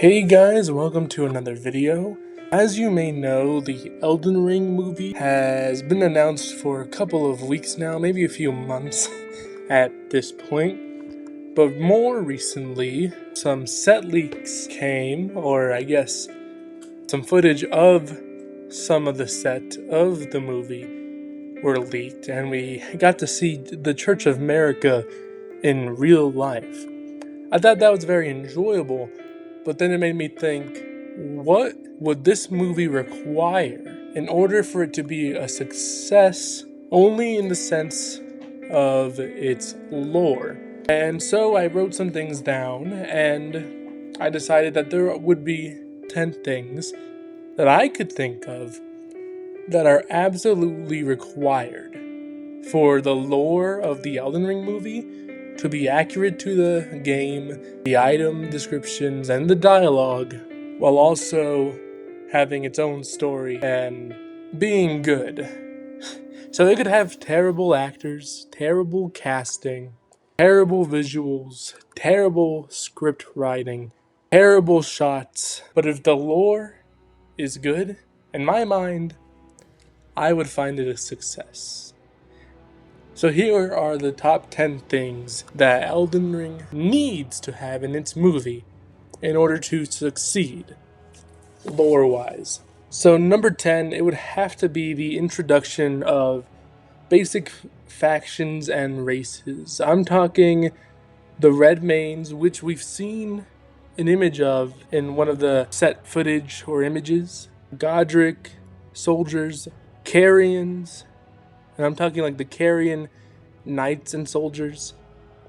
Hey guys, welcome to another video. As you may know, the Elden Ring movie has been announced for a couple of weeks now, maybe a few months at this point. But more recently, some set leaks came, or I guess some footage of some of the set of the movie were leaked, and we got to see the Church of America in real life. I thought that was very enjoyable. But then it made me think, what would this movie require in order for it to be a success, only in the sense of its lore? And so I wrote some things down, and I decided that there would be 10 things that I could think of that are absolutely required for the lore of the Elden Ring movie to be accurate to the game, the item descriptions, and the dialogue, while also having its own story and being good. So it could have terrible actors, terrible casting, terrible visuals, terrible script writing, terrible shots, but if the lore is good, in my mind, I would find it a success. So here are the top 10 things that Elden Ring needs to have in its movie in order to succeed, lore-wise. So number 10, it would have to be the introduction of basic factions and races. I'm talking the Red Mains, which we've seen an image of in one of the set footage or images. Godric, soldiers, Carians, and I'm talking like the Carian knights and soldiers,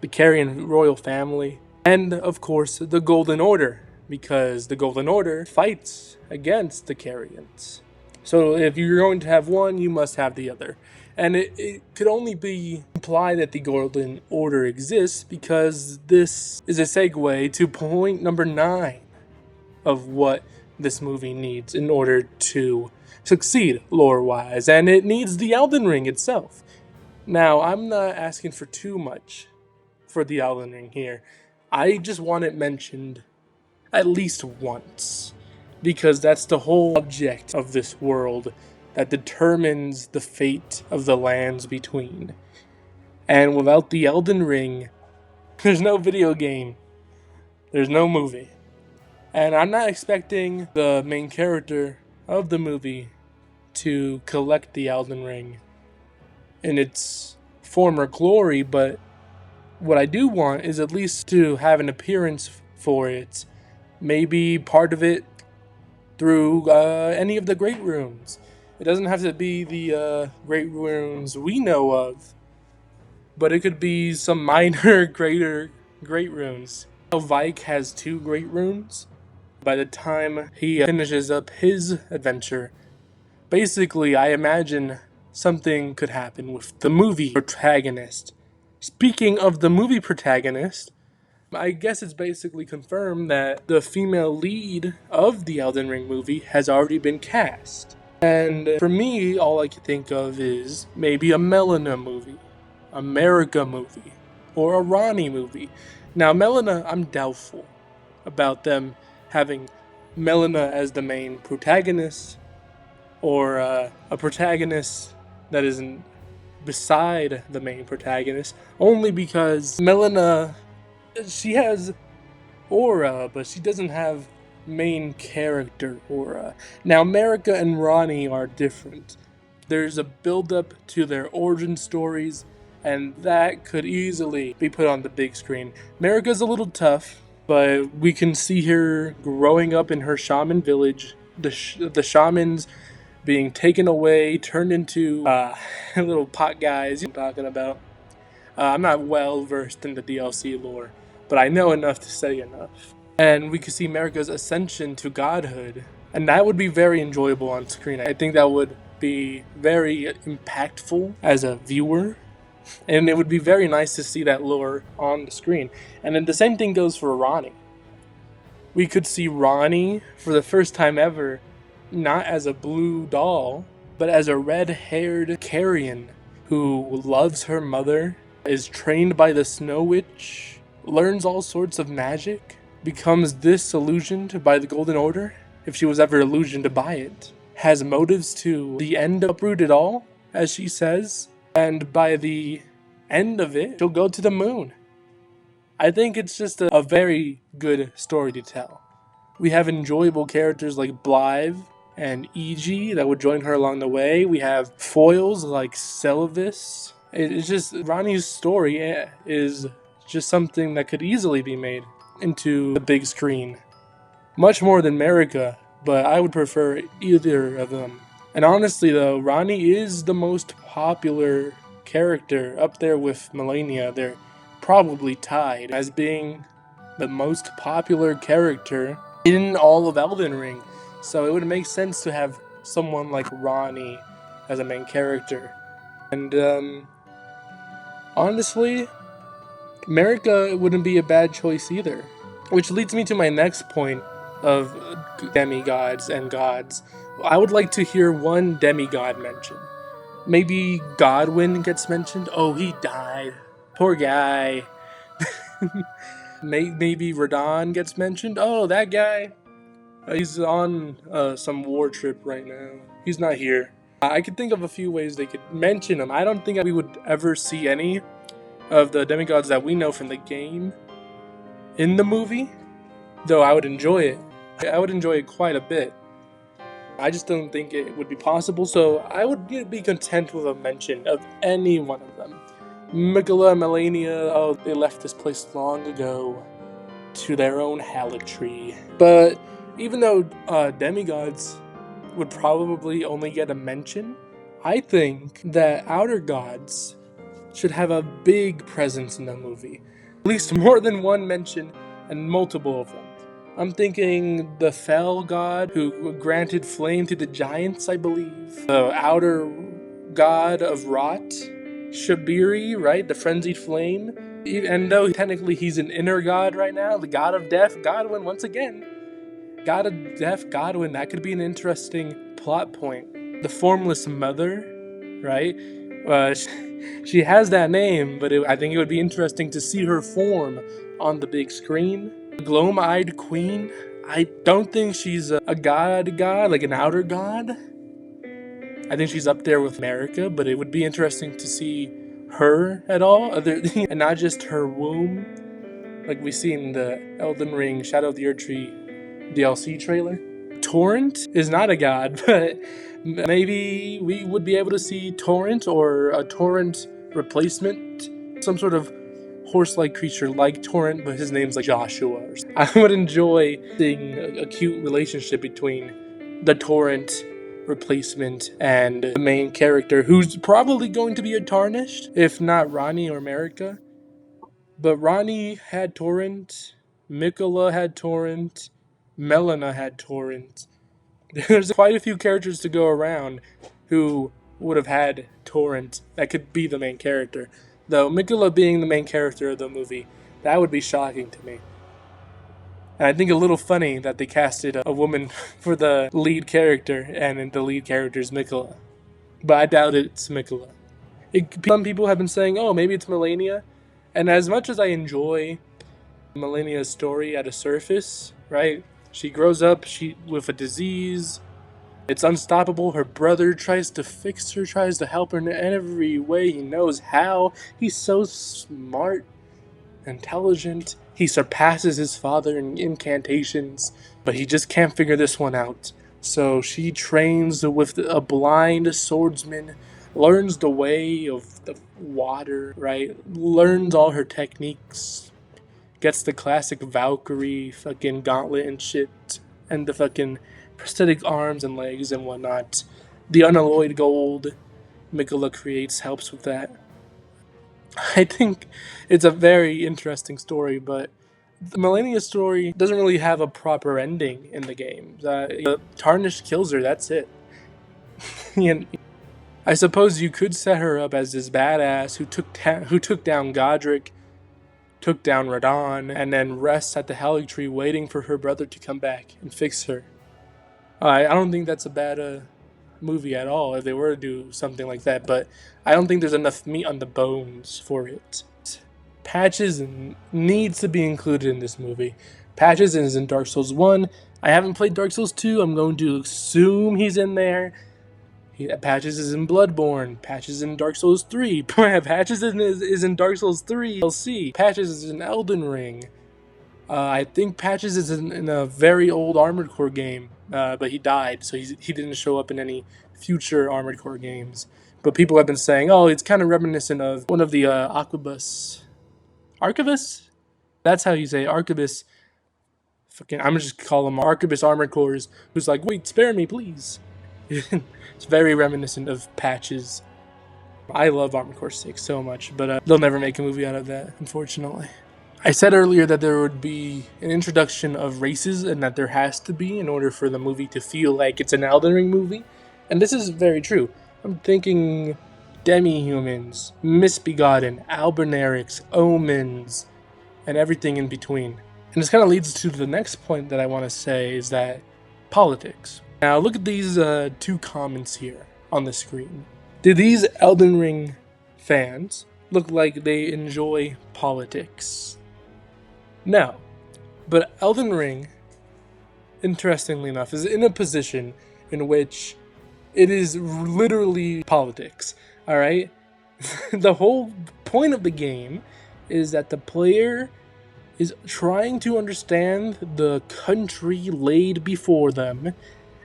the Carian royal family, and of course the Golden Order, because the Golden Order fights against the Carians. So if you're going to have one, you must have the other. And it could only be implied that the Golden Order exists because this is a segue to point number 9 of what this movie needs in order to succeed lore-wise, and it needs the Elden Ring itself. Now, I'm not asking for too much for the Elden Ring here. I just want it mentioned at least once, because that's the whole object of this world that determines the fate of the lands between. And without the Elden Ring, there's no video game, there's no movie. And I'm not expecting the main character of the movie to collect the Elden Ring in its former glory, but what I do want is at least to have an appearance for it. Maybe part of it through any of the great runes. It doesn't have to be the great runes we know of, but it could be some minor great runes. Vike has 2 great runes. By the time he finishes up his adventure, basically I imagine something could happen with the movie protagonist. Speaking of the movie protagonist, I guess it's basically confirmed that the female lead of the Elden Ring movie has already been cast. And for me, all I can think of is maybe a Melina movie, a Marika movie, or a Ronnie movie. Now, Melina, I'm doubtful about them having Melina as the main protagonist, or a protagonist that isn't beside the main protagonist, only because Melina, she has aura, but she doesn't have main character aura. Now, Marika and Ronnie are different. There's a build-up to their origin stories, and that could easily be put on the big screen. Marika's a little tough, but we can see her growing up in her shaman village, the shamans being taken away, turned into little pot guys. You know what I'm talking about. I'm not well versed in the DLC lore, but I know enough to say enough. And we could see Marika's ascension to godhood, and that would be very enjoyable on screen. I think that would be very impactful as a viewer, and it would be very nice to see that lore on the screen. And then the same thing goes for Ronnie. We could see Ronnie for the first time ever, not as a blue doll, but as a red-haired Carian who loves her mother, is trained by the Snow Witch, learns all sorts of magic, becomes disillusioned by the Golden Order, if she was ever illusioned by it, has motives to the end of uproot it all, as she says, and by the end of it, she'll go to the moon. I think it's just a very good story to tell. We have enjoyable characters like Blythe and E.G. that would join her along the way. We have foils like Sylvis. It's just, Ronnie's story is just something that could easily be made into the big screen. Much more than Marika, but I would prefer either of them. And honestly though, Ronnie is the most popular character, up there with Melania. They're probably tied as being the most popular character in all of Elden Ring. So it would make sense to have someone like Ronnie as a main character. And honestly, Marika wouldn't be a bad choice either. Which leads me to my next point of demigods and gods. I would like to hear one demigod mentioned. Maybe Godwyn gets mentioned. Oh, he died. Poor guy. Maybe Radon gets mentioned. Oh, that guy. He's on some war trip right now. He's not here. I could think of a few ways they could mention him. I don't think we would ever see any of the demigods that we know from the game in the movie, though I would enjoy it. I would enjoy it quite a bit. I just don't think it would be possible, so I would be content with a mention of any one of them. Miquella, Melania, oh, they left this place long ago to their own Halictree. But even though demigods would probably only get a mention, I think that outer gods should have a big presence in the movie. At least more than one mention and multiple of them. I'm thinking the Fell god who granted flame to the giants, I believe. The outer god of rot, Shabiri, right? The frenzied flame. And though technically he's an inner god right now, the god of death, Godwyn, once again. God of death, Godwyn, that could be an interesting plot point. The formless mother, right? She has that name, but I think it would be interesting to see her form on the big screen. The Gloam-eyed queen, I don't think she's a god, like an outer god. I think she's up there with Marika, but it would be interesting to see her at all, and not just her womb, like we see in the Elden Ring Shadow of the Erdtree DLC trailer. Torrent is not a god, but maybe we would be able to see Torrent or a Torrent replacement, some sort of horse-like creature like Torrent, but his name's like Joshua. I would enjoy seeing a cute relationship between the Torrent replacement and the main character, who's probably going to be a Tarnished, if not Ronnie or Marika. But Ronnie had Torrent, Miquella had Torrent, Melina had Torrent. There's quite a few characters to go around who would have had Torrent that could be the main character. Though Miquella being the main character of the movie, that would be shocking to me. And I think a little funny that they casted a woman for the lead character, and the lead character is Miquella. But I doubt it's Miquella. Some people have been saying, oh, maybe it's Melania. And as much as I enjoy Melania's story at a surface, right? She grows up with a disease. It's unstoppable. Her brother tries to fix her, tries to help her in every way he knows how. He's so smart, intelligent. He surpasses his father in incantations, but he just can't figure this one out. So she trains with a blind swordsman, learns the way of the water, right? Learns all her techniques, gets the classic Valkyrie fucking gauntlet and shit, and the fucking prosthetic arms and legs and whatnot. The unalloyed gold Miquella creates helps with that. I think it's a very interesting story, but the Melania story doesn't really have a proper ending in the game. The Tarnished kills her, that's it. I suppose you could set her up as this badass who took down Godric, took down Radon, and then rests at the Halictree waiting for her brother to come back and fix her. I don't think that's a bad movie at all if they were to do something like that, but I don't think there's enough meat on the bones for it. Patches needs to be included in this movie. Patches is in Dark Souls 1. I haven't played Dark Souls 2. I'm going to assume he's in there. Patches is in Bloodborne. Patches in Dark Souls 3. Patches is in Dark Souls 3 DLC. Patches is in Elden Ring. I think Patches is in a very old Armored Core game, but he died, so he didn't show up in any future Armored Core games. But people have been saying, oh, it's kind of reminiscent of one of the Archivus? That's how you say it, Archivus. Fucking, I'm just call him Archivus Armored Cores, who's like, wait, spare me, please. It's very reminiscent of Patches. I love Armored Core 6 so much, but they'll never make a movie out of that, unfortunately. I said earlier that there would be an introduction of races and that there has to be in order for the movie to feel like it's an Elden Ring movie. And this is very true. I'm thinking demi-humans, misbegotten, albernerics, omens, and everything in between. And this kind of leads to the next point that I want to say is that politics. Now look at these two comments here on the screen. Do these Elden Ring fans look like they enjoy politics? No. But Elden Ring, interestingly enough, is in a position in which it is literally politics. Alright? The whole point of the game is that the player is trying to understand the country laid before them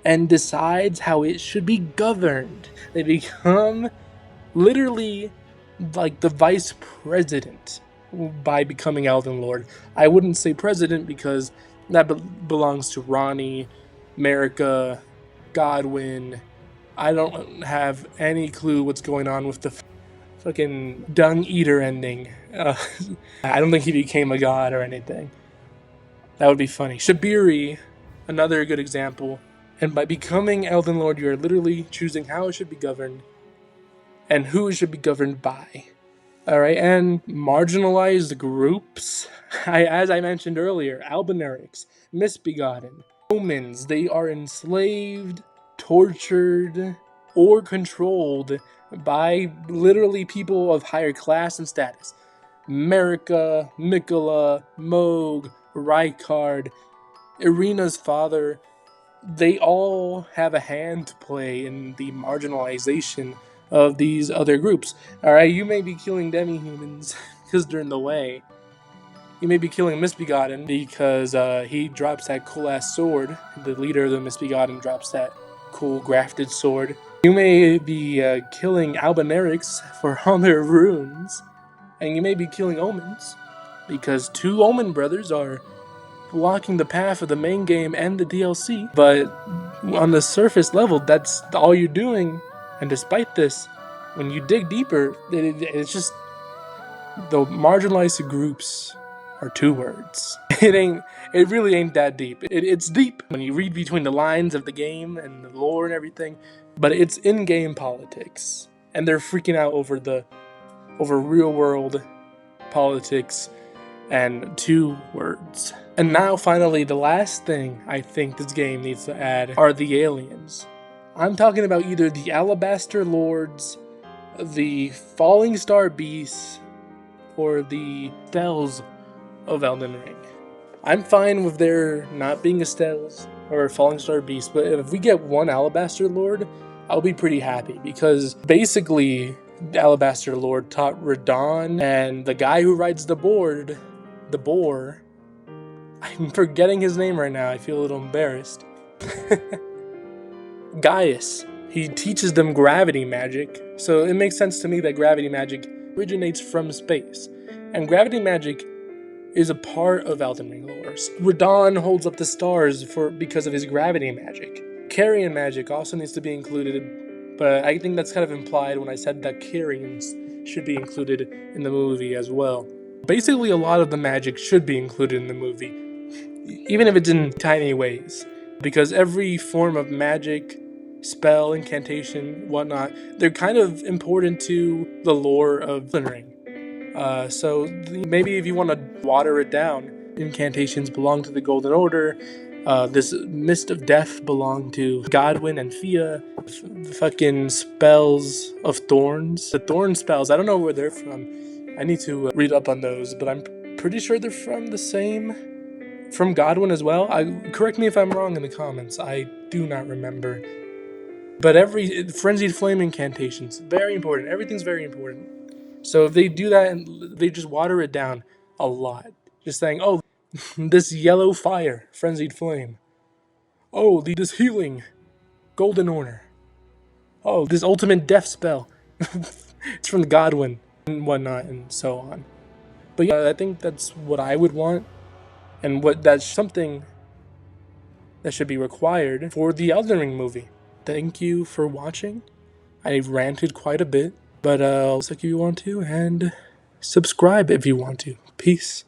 and decides how it should be governed. They become literally like the vice president by becoming Elden Lord. I wouldn't say president because that belongs to Ronnie, Marika, Godwin. I don't have any clue what's going on with the fucking dung eater ending. I don't think he became a god or anything. That would be funny. Shibiri, another good example. And by becoming Elden Lord, you are literally choosing how it should be governed and who it should be governed by. Alright, and marginalized groups, as I mentioned earlier, albernerics, misbegotten, omens, they are enslaved, tortured, or controlled by literally people of higher class and status. Marika, Mikola, Moog, Rykard, Irina's father, they all have a hand to play in the marginalization of these other groups. Alright, you may be killing demi-humans because they're in the way. You may be killing Misbegotten because he drops that cool-ass sword. The leader of the Misbegotten drops that cool grafted sword. You may be killing Albinerics for all their runes. And you may be killing Omens because two Omen brothers are blocking the path of the main game and the DLC. But on the surface level, that's all you're doing. And despite this, when you dig deeper, it's just the marginalized groups are two words. It really ain't that deep. It's deep when you read between the lines of the game and the lore and everything, but it's in-game politics. And they're freaking out over real-world politics and two words. And now finally, the last thing I think this game needs to add are the aliens. I'm talking about either the Alabaster Lords, the Falling Star Beasts, or the Stells of Elden Ring. I'm fine with there not being a Stells or a Falling Star Beast, but if we get one Alabaster Lord, I'll be pretty happy, because basically the Alabaster Lord taught Radon and the guy who rides the boar, I'm forgetting his name right now, I feel a little embarrassed. Gaius. He teaches them gravity magic, so it makes sense to me that gravity magic originates from space. And gravity magic is a part of Elden Ring lore. Radon holds up the stars because of his gravity magic. Carrion magic also needs to be included, but I think that's kind of implied when I said that carrions should be included in the movie as well. Basically, a lot of the magic should be included in the movie, even if it's in tiny ways, because every form of magic, spell, incantation, whatnot, they're kind of important to the lore of Elden Ring. So maybe if you want to water it down, incantations belong to the Golden Order, this Mist of Death belonged to Godwin and Fia, fucking spells of thorns, the thorn spells, I don't know where they're from, I need to read up on those, but I'm pretty sure they're from the same from Godwin as well. Correct me if I'm wrong in the comments. I do not remember. But every frenzied flame incantations, very important. Everything's very important. So if they do that and they just water it down a lot, just saying, "Oh, this yellow fire, frenzied flame. Oh, this healing, golden order. Oh, this ultimate death spell. It's from Godwin and whatnot and so on." But yeah, I think that's what I would want, and that's something that should be required for the Elden Ring movie. Thank you for watching. I ranted quite a bit, but like if you want to, and subscribe if you want to. Peace.